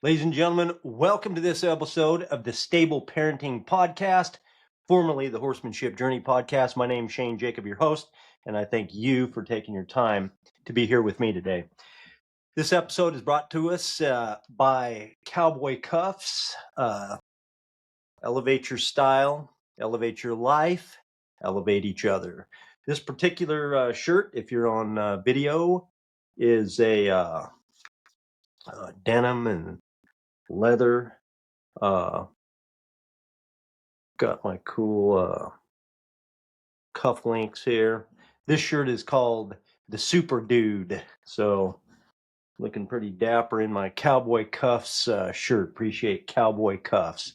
Ladies and gentlemen, welcome to this episode of the Stable Parenting Podcast, formerly the Horsemanship Journey Podcast. My name is Shane Jacob, your host, and I thank you for taking your time to be here with me today. This episode is brought to us by Cowboy Cuffs. Elevate your style, elevate your life, elevate each other. This particular shirt, if you're on video, is a denim and leather. Got my cool cufflinks here. This shirt is called the Super Dude. So looking pretty dapper in my Cowboy Cuffs shirt. Appreciate Cowboy Cuffs.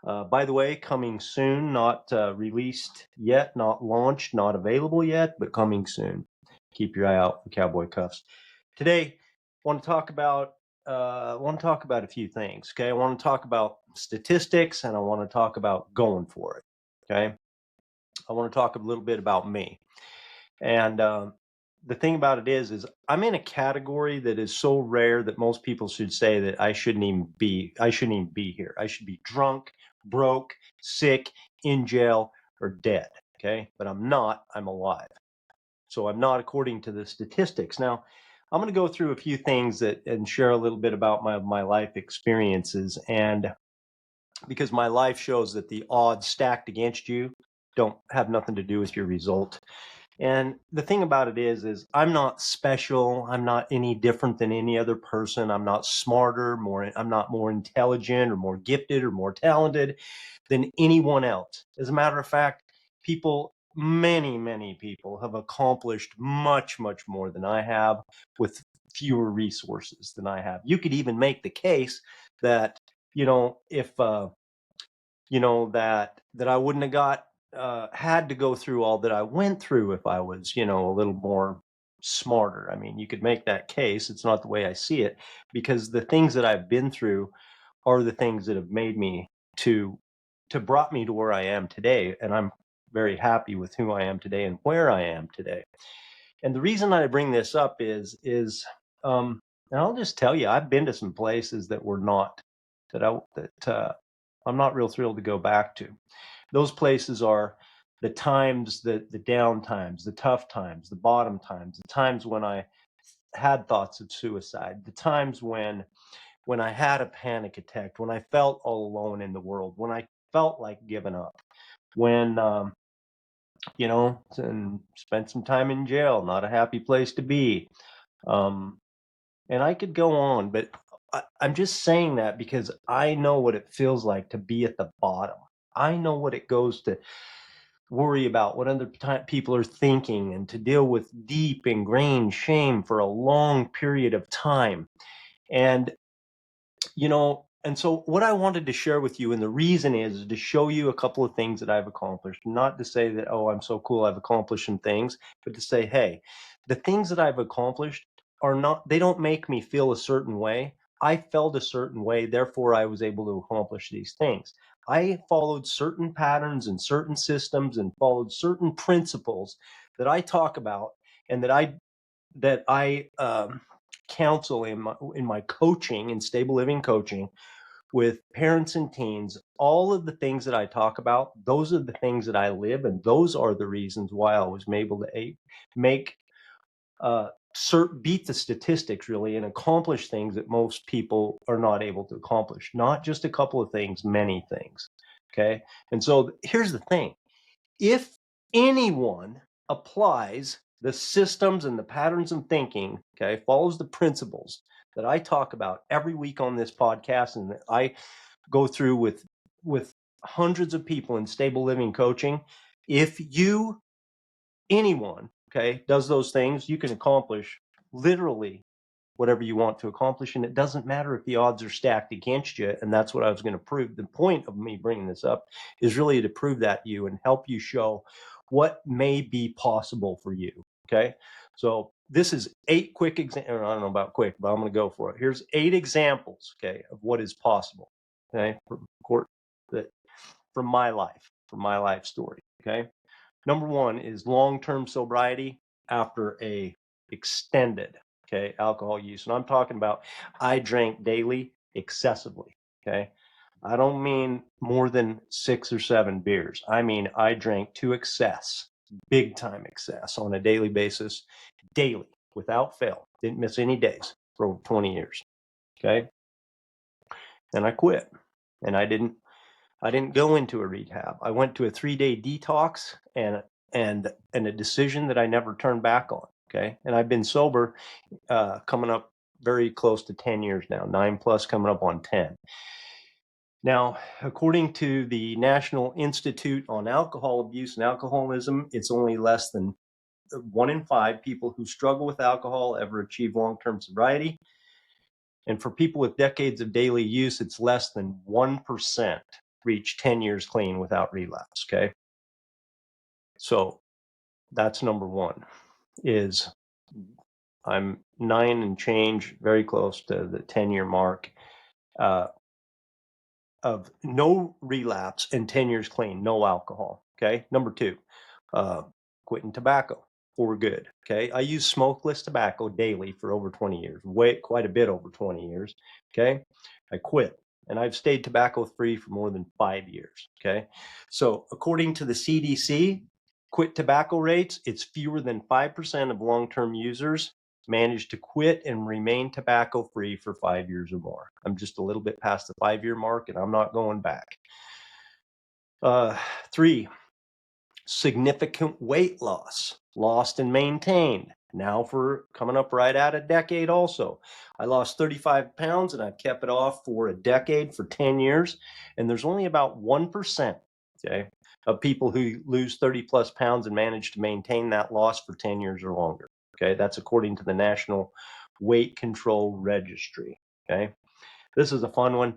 By the way, coming soon, not released yet, not launched, not available yet, but coming soon. Keep your eye out for Cowboy Cuffs. Today, I want to talk about a few things. Okay, I want to talk about statistics, and I want to talk about going for it. Okay, I want to talk a little bit about me. And the thing about it is I'm in a category that is so rare that most people should say that I shouldn't even be here. I should be drunk, broke, sick, in jail, or dead. Okay, but I'm not. I'm alive. So I'm not according to the statistics. Now, I'm going to go through a few things and share a little bit about my life experiences, and because my life shows that the odds stacked against you don't have nothing to do with your result. And the thing about it is I'm not special. I'm not any different than any other person. I'm not smarter, I'm not more intelligent or more gifted or more talented than anyone else. As a matter of fact, many people have accomplished much, much more than I have with fewer resources than I have. You could even make the case that, if, that I wouldn't have had to go through all that I went through if I was, a little more smarter. I mean, you could make that case. It's not the way I see it, because the things that I've been through are the things that have made me to brought me to where I am today. And I'm very happy with who I am today and where I am today. And the reason I bring this up is and I'll just tell you, I've been to some places that were not, I'm not real thrilled to go back to. Those places are the times, the down times, the tough times, the bottom times, the times when I had thoughts of suicide, the times when I had a panic attack, when I felt all alone in the world, when I felt like giving up, when and spent some time in jail, not a happy place to be. And I could go on, but I'm just saying that because I know what it feels like to be at the bottom. I know what it goes to worry about, what other people are thinking, and to deal with deep ingrained shame for a long period of time. And, and so what I wanted to share with you, and the reason is to show you a couple of things that I've accomplished, not to say that, oh, I'm so cool, I've accomplished some things, but to say, hey, the things that I've accomplished they don't make me feel a certain way. I felt a certain way, therefore I was able to accomplish these things. I followed certain patterns and certain systems and followed certain principles that I talk about and that I counsel in my coaching and stable living coaching with parents and teens. All of the things that I talk about, those are the things that I live, and those are the reasons why I was able to beat the statistics really and accomplish things that most people are not able to accomplish. Not just a couple of things, many things. Okay. And so here's the thing. If anyone applies the systems and the patterns of thinking, okay, follows the principles that I talk about every week on this podcast and that I go through with hundreds of people in stable living coaching, if anyone, okay, does those things, you can accomplish literally whatever you want to accomplish. And it doesn't matter if the odds are stacked against you. And that's what I was going to prove. The point of me bringing this up is really to prove that to you and help you show what may be possible for you. Okay. So this is 8 quick examples. I don't know about quick, but I'm going to go for it. Here's 8 examples, okay, of what is possible, okay, from my life story, okay. Number 1 is long-term sobriety after a extended, okay, alcohol use. And I'm talking about I drank daily excessively, okay. I don't mean more than 6 or 7 beers. I mean, I drank to excess, big time excess on a daily basis, daily, without fail. Didn't miss any days for over 20 years, okay. And I quit, and I didn't go into a rehab. I went to a 3-day detox and a decision that I never turned back on. Okay. And I've been sober coming up very close to 10 years now, 9 plus coming up on 10. Now, according to the National Institute on Alcohol Abuse and Alcoholism, it's only less than 1 in 5 people who struggle with alcohol ever achieve long-term sobriety. And for people with decades of daily use, it's less than 1% reach 10 years clean without relapse, okay? So that's number 1, is I'm 9 and change, very close to the 10-year mark of no relapse and 10 years clean, no alcohol, okay? Number 2, quitting tobacco for good, okay? I use smokeless tobacco daily for over 20 years, quite a bit over 20 years, okay? I quit, and I've stayed tobacco free for more than 5 years, okay? So according to the CDC, quit tobacco rates, it's fewer than 5% of long-term users manage to quit and remain tobacco free for 5 years or more. I'm just a little bit past the 5-year mark, and I'm not going back. 3, significant weight loss, lost and maintained. Now for coming up right at a decade also. I lost 35 pounds and I've kept it off for a decade, for 10 years. And there's only about 1%, okay, of people who lose 30 plus pounds and manage to maintain that loss for 10 years or longer. Okay, that's according to the National Weight Control Registry. Okay, this is a fun one.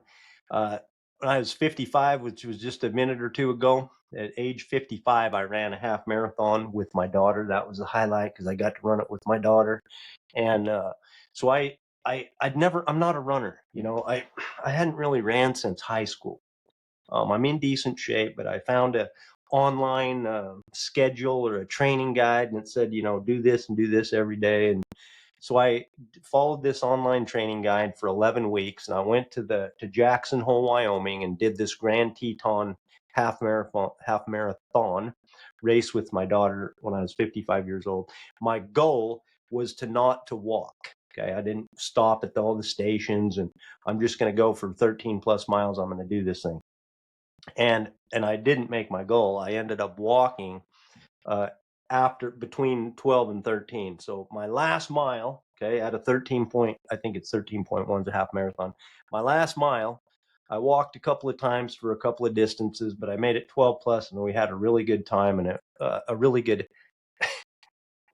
When I was 55, which was just a minute or two ago, at age 55, I ran a half marathon with my daughter. That was the highlight because I got to run it with my daughter. And so I'm not a runner. You know, I hadn't really ran since high school. I'm in decent shape, but I found a online schedule or a training guide, and it said, you know, do this and do this every day. And so I followed this online training guide for 11 weeks, and I went to Jackson Hole, Wyoming, and did this Grand Teton half marathon race with my daughter when I was 55 years old. My goal was not to walk. Okay, I didn't stop at all the stations, and I'm just going to go for 13 plus miles. I'm going to do this thing. And I didn't make my goal. I ended up walking after between 12 and 13. So my last mile, okay, at a 13 point, I think it's 13.1 is a half marathon. My last mile, I walked a couple of times for a couple of distances, but I made it 12 plus, and we had a really good time, and a really good.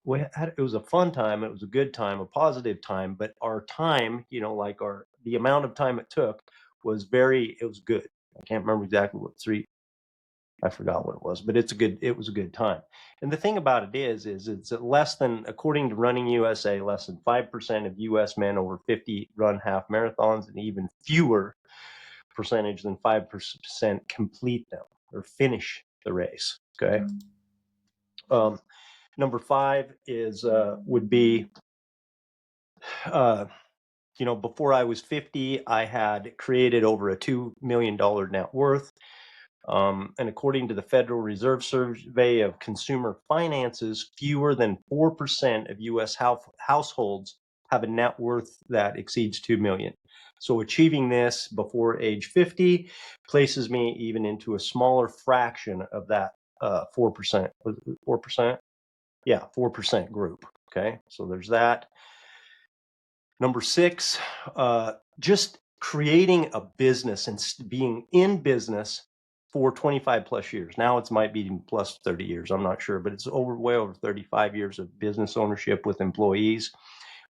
It was a fun time. It was a good time, a positive time. But our time, you know, like the amount of time it took was it was good. I can't remember exactly what I forgot what it was, but it was a good time. And the thing about it is it's less than, according to Running USA, less than 5% of US men over 50 run half marathons, and even fewer percentage than 5% complete them or finish the race. Okay. Number 5 is, would be, you know, before I was 50, I had created over a $2 million net worth. And according to the Federal Reserve Survey of Consumer Finances, fewer than 4% of U.S. households have a net worth that exceeds $2 million. So achieving this before age 50 places me even into a smaller fraction of that 4%. 4%? Yeah, 4% group. Okay, so there's that. Number 6, just creating a business and being in business for 25 plus years. Now it might be plus 30 years. I'm not sure, but it's way over 35 years of business ownership with employees.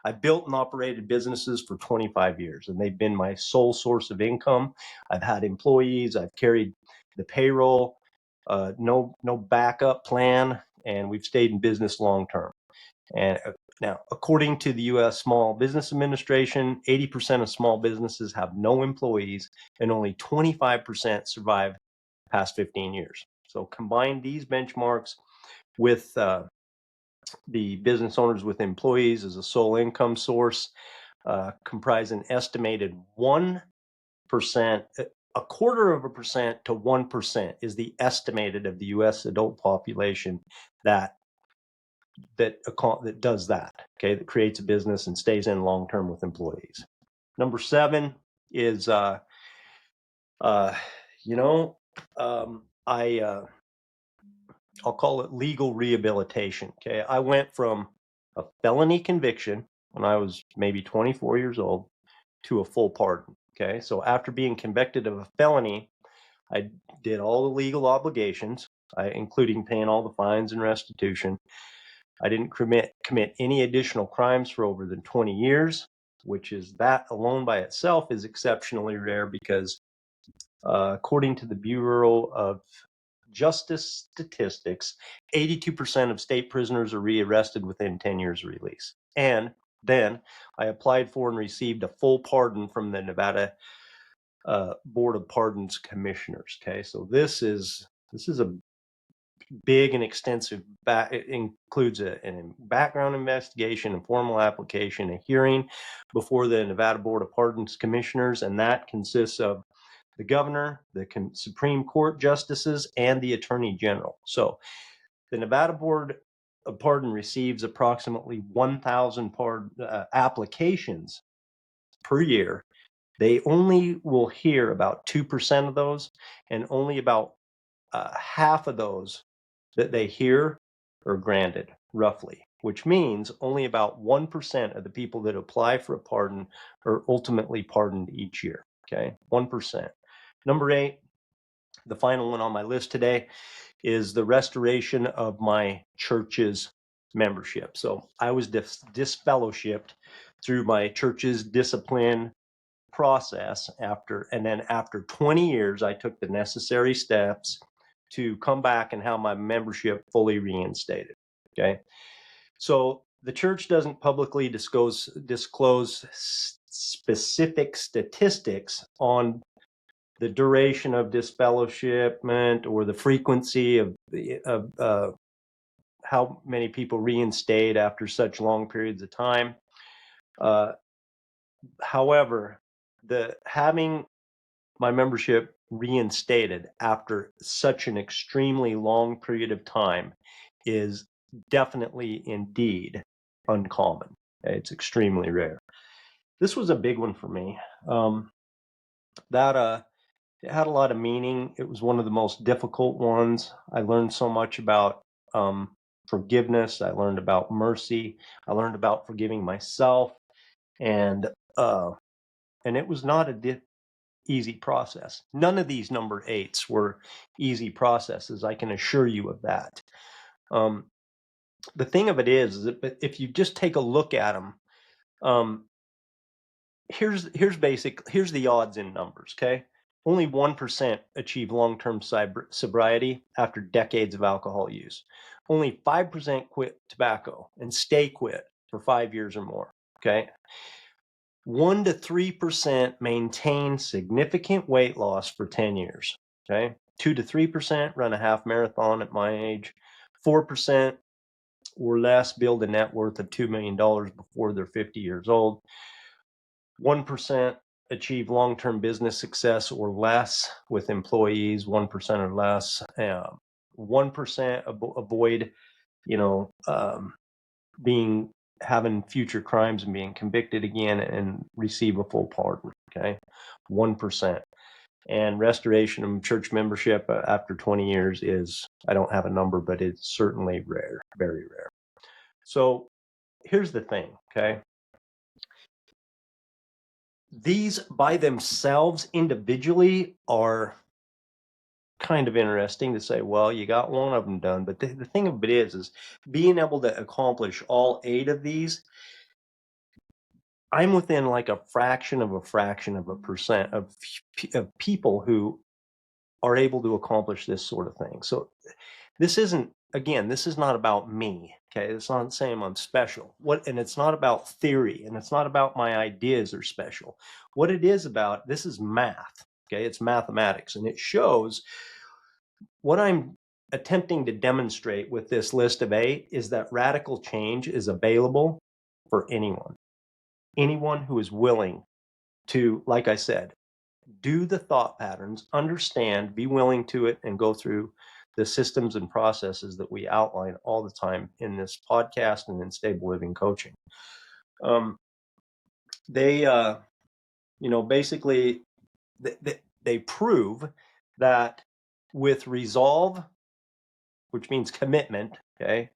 I built and operated businesses for 25 years, and they've been my sole source of income. I've had employees. I've carried the payroll, no backup plan, and we've stayed in business long term. And Now, according to the U.S. Small Business Administration, 80% of small businesses have no employees and only 25% survive past 15 years. So combine these benchmarks with the business owners with employees as a sole income source, comprise an estimated 1%, a quarter of a percent to 1% is the estimated of the U.S. adult population that does that, okay, that creates a business and stays in long term with employees. Number 7 is, I'll call it legal rehabilitation. Okay, I went from a felony conviction when I was maybe 24 years old to a full pardon. Okay, so after being convicted of a felony, I did all the legal obligations, including paying all the fines and restitution. I didn't commit any additional crimes for over than 20 years, which is, that alone by itself is exceptionally rare because according to the Bureau of Justice Statistics, 82% of state prisoners are rearrested within 10 years of release. And then I applied for and received a full pardon from the Nevada Board of Pardons Commissioners. Okay, so this is a big and extensive, it includes a background investigation, a formal application, a hearing before the Nevada Board of Pardons Commissioners, and that consists of the governor, the Supreme Court justices, and the Attorney General. So the Nevada Board of Pardon receives approximately 1,000 applications per year. They only will hear about 2% of those, and only about half of those that they hear are granted, roughly, which means only about 1% of the people that apply for a pardon are ultimately pardoned each year. Okay, 1%. Number 8, the final one on my list today, is the restoration of my church's membership. So I was disfellowshipped through my church's discipline process after 20 years, I took the necessary steps to come back and have my membership fully reinstated. Okay, so the church doesn't publicly disclose specific statistics on the duration of disfellowshipment or the frequency of how many people reinstate after such long periods of time. However, having my membership reinstated after such an extremely long period of time is definitely, indeed, uncommon. It's extremely rare. This was a big one for me. It had a lot of meaning. It was one of the most difficult ones. I learned so much about forgiveness. I learned about mercy. I learned about forgiving myself, and it was not a easy process. None of these number 8s were easy processes. I can assure you of that. The thing of it is that if you just take a look at them, here's the odds in numbers. Okay, only 1% achieve long-term sobriety after decades of alcohol use. Only 5% quit tobacco and stay quit for 5 years or more. Okay, 1 to 3% maintain significant weight loss for 10 years. Okay, 2 to 3% run a half marathon at my age. 4% or less build a net worth of $2 million before they're 50 years old. 1% achieve long-term business success or less with employees, 1% or less. 1% avoid, having future crimes and being convicted again and receive a full pardon. Okay, 1%. And restoration of church membership after 20 years is, I don't have a number, but it's certainly rare, very rare. So here's the thing, okay? These by themselves individually are kind of interesting to say, well, you got one of them done. But the thing of it is being able to accomplish all 8 of these, I'm within like a fraction of a percent of people who are able to accomplish this sort of thing. So this isn't again, this is not about me. Okay, it's not saying I'm special. And it's not about theory, and it's not about my ideas are special. What it is about, this is math. Okay, it's mathematics, and it shows what I'm attempting to demonstrate with this list of 8 is that radical change is available for anyone who is willing to, like I said, do the thought patterns, understand, be willing to it, and go through the systems and processes that we outline all the time in this podcast and in stable living coaching. They, basically, they prove that with resolve, which means commitment, okay,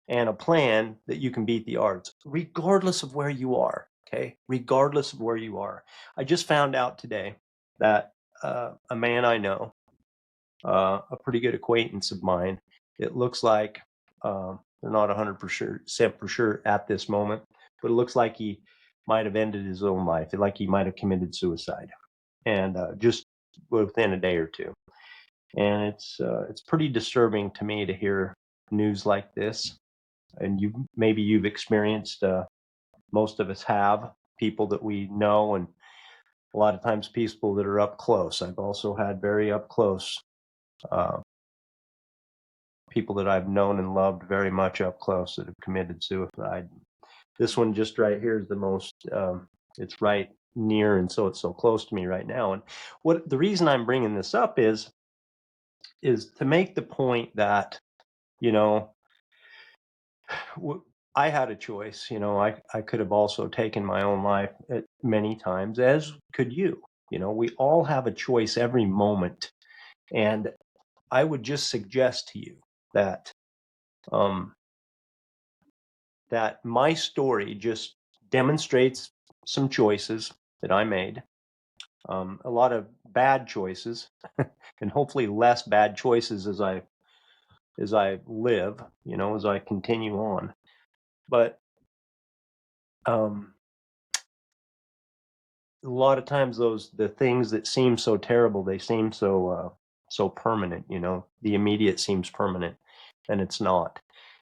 and a plan, that you can beat the odds, regardless of where you are, okay, regardless of where you are. I just found out today that a man I know, a pretty good acquaintance of mine, it looks like they're not 100% for sure at this moment, but it looks like he might have ended his own life, like he might have committed suicide, and just within a day or two. And it's pretty disturbing to me to hear news like this. And maybe you've experienced, most of us have, people that we know, and a lot of times people that are up close. I've also had very up close uh, people that I've known and loved very much up close that have committed suicide. This one just right here is the most, it's right near, and so it's so close to me right now. And what the reason I'm bringing this up is to make the point that, you know, I had a choice. I could have also taken my own life at many times, as could you. We all have a choice every moment. And I would just suggest to you that that my story just demonstrates some choices that I made, a lot of bad choices, and hopefully less bad choices as I live, as I continue on. But a lot of times the things that seem so terrible, they seem so permanent. The immediate seems permanent, and it's not.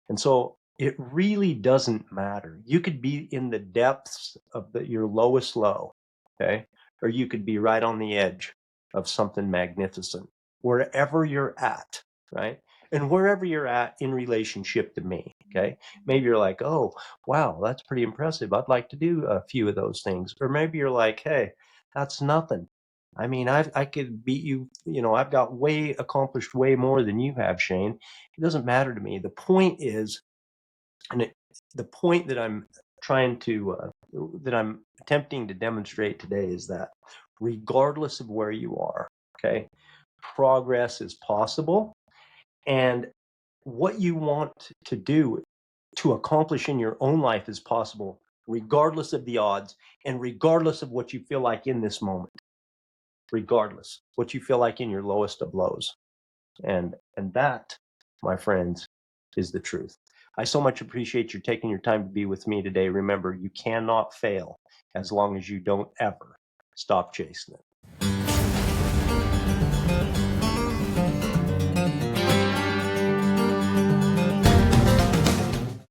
And so it really doesn't matter. You could be in the depths of your lowest low, okay, or you could be right on the edge of something magnificent. Wherever you're at, right, and wherever you're at in relationship to me, okay. Maybe you're like, oh, wow, that's pretty impressive. I'd like to do a few of those things. Or maybe you're like, hey, that's nothing. I mean, I could beat you. I've got accomplished way more than you have, Shane. It doesn't matter to me. The point is, the point that I'm that I'm attempting to demonstrate today is that regardless of where you are, okay, progress is possible. And what you want to do to accomplish in your own life is possible, regardless of the odds and regardless of what you feel like in this moment, regardless what you feel like in your lowest of lows. And that, my friends, is the truth. I so much appreciate you taking your time to be with me today. Remember, you cannot fail as long as you don't ever stop chasing it.